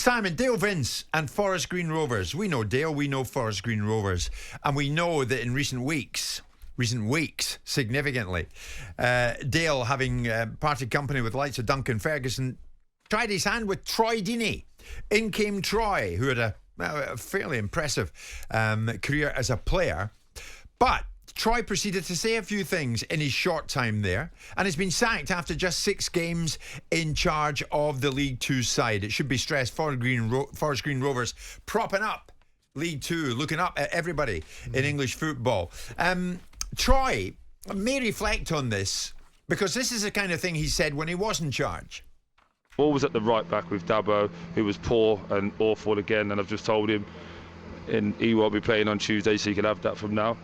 Simon, Dale Vince and Forest Green Rovers. We know Dale, we know Forest Green Rovers, and we know that in recent weeks, significantly, Dale, having parted company with the likes of Duncan Ferguson, tried his hand with Troy Deeney. In came Troy, who had a fairly impressive career as a player, but Troy proceeded to say a few things in his short time there and has been sacked after just 6 games in charge of the League Two side. It should be stressed, Forest Green Rovers propping up League Two, looking up at everybody in English football. Troy may reflect on this because this is the kind of thing he said when he was in charge. Always at the right back with Dabo, who was poor and awful again, and I've just told him he won't be playing on Tuesday, so you can have that from now.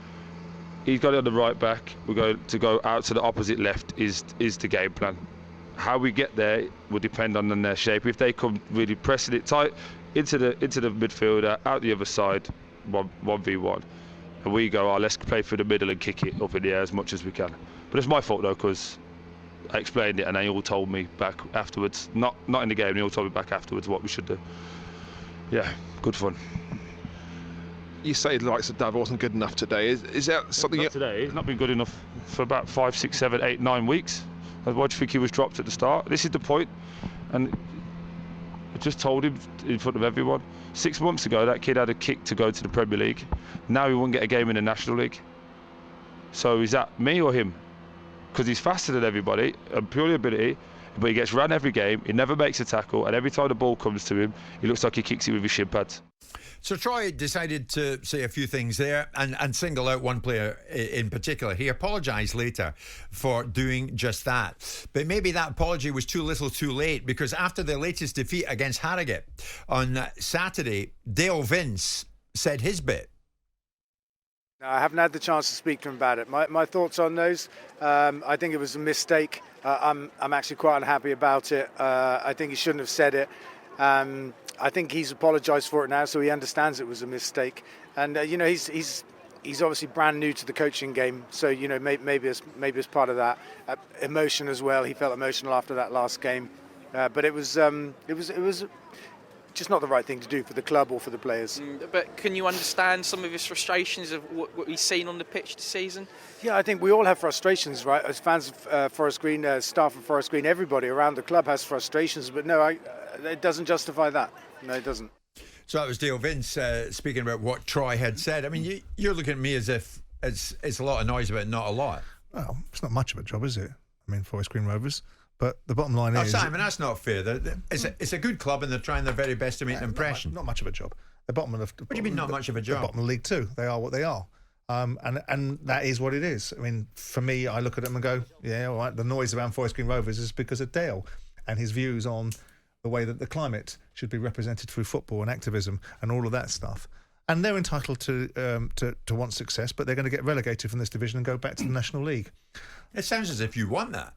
He's got it on the right back. We're going to go out to the opposite left is the game plan. How we get there will depend on their shape. If they come really pressing it tight into the midfielder, out the other side, 1v1, and we go, let's play through the middle and kick it up in the air as much as we can. But it's my fault though, because I explained it and they all told me back afterwards. Not in the game. They all told me back afterwards what we should do. Yeah, good fun. You say the likes of Davo wasn't good enough today. Is that something? Not today. He's not been good enough for about 5, 6, 7, 8, 9 weeks. Why do you think he was dropped at the start? This is the point, and I just told him in front of everyone. 6 months ago, that kid had a kick to go to the Premier League. Now he won't get a game in the National League. So is that me or him? Because he's faster than everybody and purely ability, but he gets run every game. He never makes a tackle, and every time the ball comes to him, he looks like he kicks it with his shin pads. So Troy decided to say a few things there and single out one player in particular. He apologised later for doing just that. But maybe that apology was too little too late, because after the latest defeat against Harrogate on Saturday, Dale Vince said his bit. No, I haven't had the chance to speak to him about it. My thoughts on those, I think it was a mistake. I'm actually quite unhappy about it. I think he shouldn't have said it. I think he's apologised for it now, so he understands it was a mistake. And he's obviously brand new to the coaching game, so maybe it's part of that emotion as well. He felt emotional after that last game, but it was just not the right thing to do for the club or for the players. But can you understand some of his frustrations of what he's seen on the pitch this season? Yeah, I think we all have frustrations, right? As fans of Forest Green, staff of Forest Green, everybody around the club has frustrations. But no, it doesn't justify that. No, it doesn't. So that was Dale Vince speaking about what Troy had said. I mean, you're looking at me as if it's a lot of noise about not a lot. Well, it's not much of a job, is it? I mean, Forest Green Rovers. But the bottom line is... Simon, that's not fair. It's a good club and they're trying their very best to make an impression. Not much of a job. The bottom of what do you mean not much of a job? The bottom of League Two. They are what they are. And that is what it is. I mean, for me, I look at them and go, yeah, all right, the noise around Forest Green Rovers is because of Dale and his views on the way that the climate should be represented through football and activism and all of that stuff. And they're entitled to want success, but they're going to get relegated from this division and go back to the National League. It sounds as if you want that.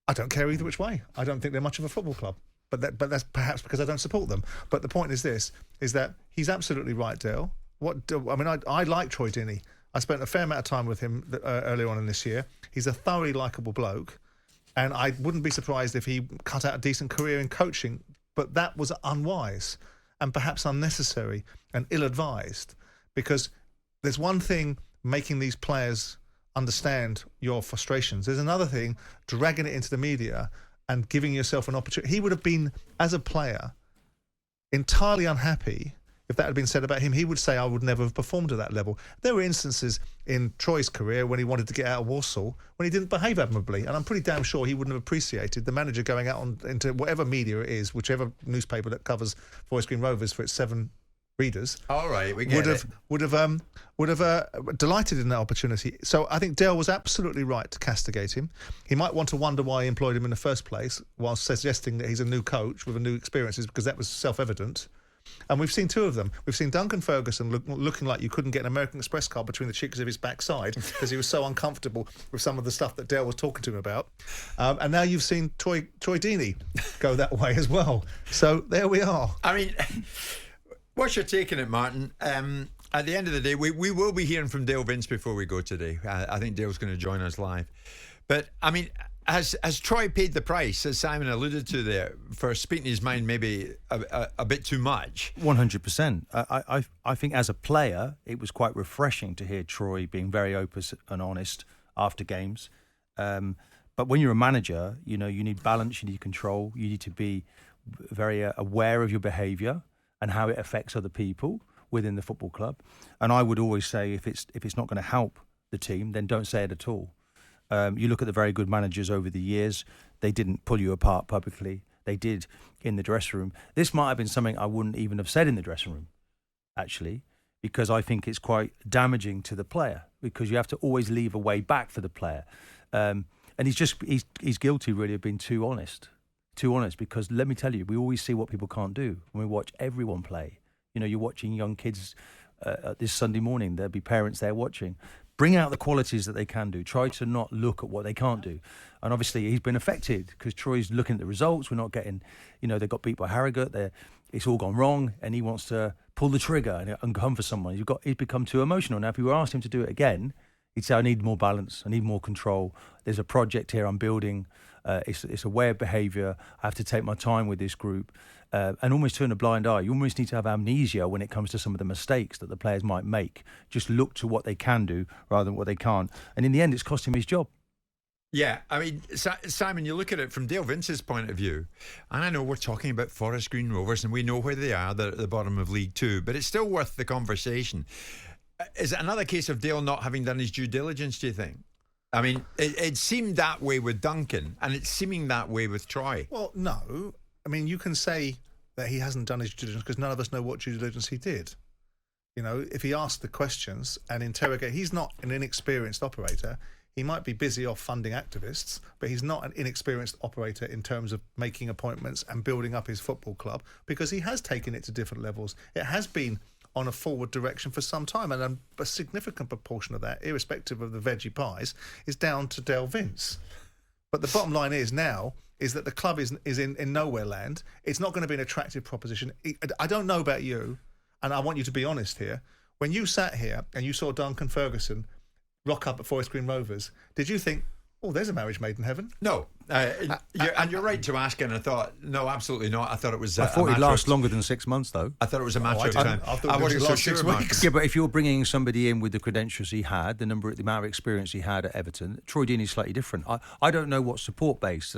I don't care either which way. I don't think they're much of a football club. But that's perhaps because I don't support them. But the point is this, is that he's absolutely right, Dale. I like Troy Deeney. I spent a fair amount of time with him earlier on in this year. He's a thoroughly likeable bloke. And I wouldn't be surprised if he cut out a decent career in coaching. But that was unwise and perhaps unnecessary and ill-advised. Because there's one thing making these players understand your frustrations. There's another thing dragging it into the media and giving yourself an opportunity. He would have been, as a player, entirely unhappy if that had been said about him. He would say, I would never have performed at that level. There were instances in Troy's career when he wanted to get out of Walsall, when he didn't behave admirably, and I'm pretty damn sure he wouldn't have appreciated the manager going out into whatever media it is, whichever newspaper that covers Forest Green Rovers for its 7 readers. All right, we get it. Would have delighted in that opportunity. So I think Dale was absolutely right to castigate him. He might want to wonder why he employed him in the first place, whilst suggesting that he's a new coach with a new experiences, because that was self-evident. And we've seen 2 of them. We've seen Duncan Ferguson looking like you couldn't get an American Express card between the cheeks of his backside because he was so uncomfortable with some of the stuff that Dale was talking to him about. And now you've seen Troy Deeney go that way as well. So there we are. I mean, what's your take on it, Martin? At the end of the day, we will be hearing from Dale Vince before we go today. I think Dale's going to join us live. But, I mean, Has Troy paid the price, as Simon alluded to there, for speaking his mind maybe a bit too much? 100%. I think as a player, it was quite refreshing to hear Troy being very open and honest after games. But when you're a manager, you need balance, you need control, you need to be very aware of your behaviour and how it affects other people within the football club. And I would always say if it's not going to help the team, then don't say it at all. You look at the very good managers over the years, they didn't pull you apart publicly. They did in the dressing room. This might have been something I wouldn't even have said in the dressing room, actually, because I think it's quite damaging to the player, because you have to always leave a way back for the player. And he's guilty really of being too honest, because let me tell you, we always see what people can't do when we watch everyone play. You're watching young kids this Sunday morning, there'll be parents there watching. Bring out the qualities that they can do. Try to not look at what they can't do. And obviously he's been affected because Troy's looking at the results. We're not getting, they got beat by Harrogate. It's all gone wrong, and he wants to pull the trigger and come for someone. He's become too emotional. Now, if you were asked him to do it again, he'd say, I need more balance. I need more control. There's a project here I'm building. It's a way of behaviour. I have to take my time with this group. And almost turn a blind eye. You almost need to have amnesia when it comes to some of the mistakes that the players might make. Just look to what they can do rather than what they can't. And in the end, it's cost him his job. Yeah, I mean, Simon, you look at it from Dale Vince's point of view, and I know we're talking about Forest Green Rovers and we know where they are. They're at the bottom of League Two, but it's still worth the conversation. Is it another case of Dale not having done his due diligence, do you think? I mean, it seemed that way with Duncan, and it's seeming that way with Troy. Well, no. I mean, you can say that he hasn't done his due diligence because none of us know what due diligence he did. If he asked the questions and interrogate, he's not an inexperienced operator. He might be busy off funding activists, but he's not an inexperienced operator in terms of making appointments and building up his football club, because he has taken it to different levels. It has been on a forward direction for some time, and a significant proportion of that, irrespective of the veggie pies, is down to Dale Vince. But the bottom line is that the club is in nowhere land. It's not going to be an attractive proposition. I don't know about you, and I want you to be honest here. When you sat here and you saw Duncan Ferguson rock up at Forest Green Rovers, did you think, oh, there's a marriage made in heaven? No. You're right to ask, and I thought, no, absolutely not. I thought it was. I thought he'd last longer than 6 months, though. I thought it was a matter of time. I wasn't so last sure. 6 weeks. Yeah, but if you're bringing somebody in with the credentials he had, the amount of experience he had at Everton, Troy Deeney's slightly different. I don't know what support base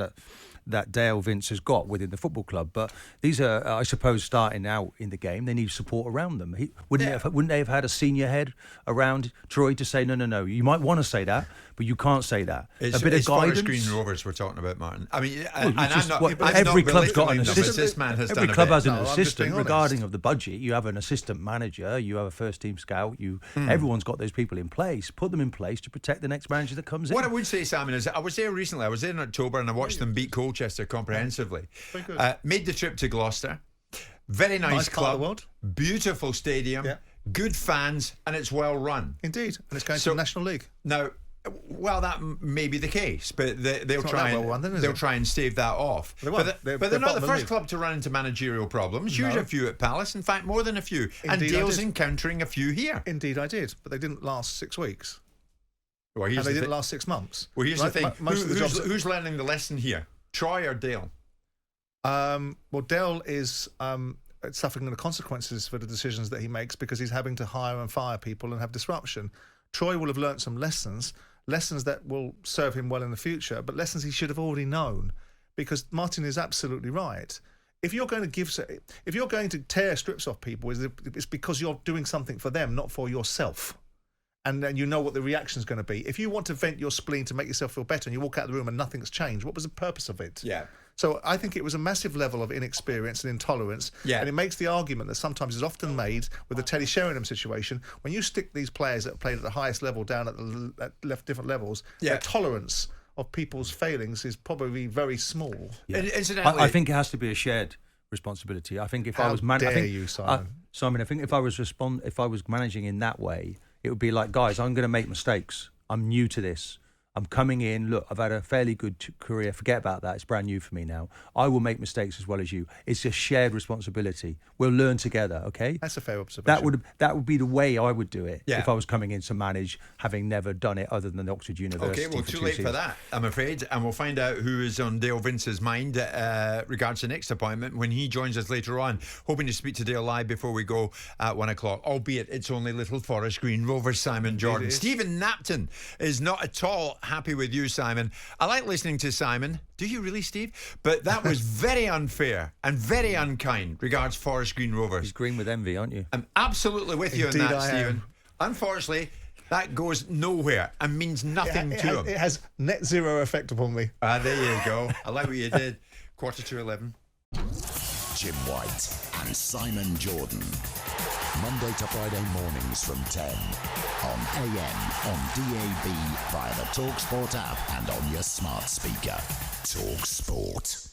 that Dale Vince has got within the football club, but these are, I suppose, starting out in the game. They need support around them. Wouldn't they have had a senior head around Troy to say, no, you might want to say that, but you can't say that. It's a bit of guidance. Forest Green Rovers we're talking about, Martin. I mean, every club's got an assistant. This man has every done club has an I'm just assistant being regarding of the budget. You have an assistant manager. You have a first team scout. Everyone's got those people in place. Put them in place to protect the next manager that comes in. What I would say, Simon, is I was there recently. I was there in October, and I watched them beat Colchester comprehensively. Very good. Made the trip to Gloucester. Very nice club. Part of the world. Beautiful stadium. Yeah. Good fans, and it's well run. Indeed, and it's going to the National League. Now, well, that may be the case, but they'll try and stave that off. But they're not the first club to run into managerial problems. Usually a few at Palace, in fact, more than a few. Indeed, and Dale's encountering a few here. Indeed, I did, but they didn't last 6 weeks. Well, and they didn't last 6 months. Well, here's the thing: who's learning the lesson here, Troy or Dale? Well, Dale is suffering the consequences for the decisions that he makes because he's having to hire and fire people and have disruption. Troy will have learnt some lessons that will serve him well in the future, but lessons he should have already known, because Martin is absolutely right. If you're going to tear strips off people, it's because you're doing something for them, not for yourself. And then you know what the reaction is going to be. If you want to vent your spleen to make yourself feel better and you walk out of the room and nothing's changed, what was the purpose of it? Yeah. So I think it was a massive level of inexperience and intolerance. Yeah. And it makes the argument that sometimes is often made with the Teddy Sheringham situation. When you stick these players that played at the highest level down at different levels, their tolerance of people's failings is probably very small. Yeah. Incidentally, I think it has to be a shared responsibility. I think if I was Simon, I think if I was managing in that way, it would be like, guys, I'm going to make mistakes. I'm new to this. I'm coming in. Look, I've had a fairly good career. Forget about that. It's brand new for me now. I will make mistakes as well as you. It's a shared responsibility. We'll learn together, okay? That's a fair observation. That would be the way I would do it Yeah. if I was coming in to manage, having never done it other than Oxford University. Okay, well, for too 2 late for seasons. that, I'm afraid. And we'll find out who is on Dale Vince's mind regards the next appointment when he joins us later on. Hoping to speak to Dale live before we go at 1 o'clock, albeit it's only Little Forest Green Rovers, Simon Jordan. it is. Stephen Napton is not at all happy with you, Simon. I like listening to Simon. Do you really, Steve? But that was very unfair and very unkind regards Forest Green Rovers. He's green with envy, aren't you? I'm absolutely with you Indeed on that, I am. Stephen. Unfortunately, that goes nowhere and means nothing to him. It has net zero effect upon me. There you go. I like what you did. 11:15. Jim White and Simon Jordan. Monday to Friday mornings from 10 on AM, on DAB, via the talkSPORT app and on your smart speaker. talkSPORT.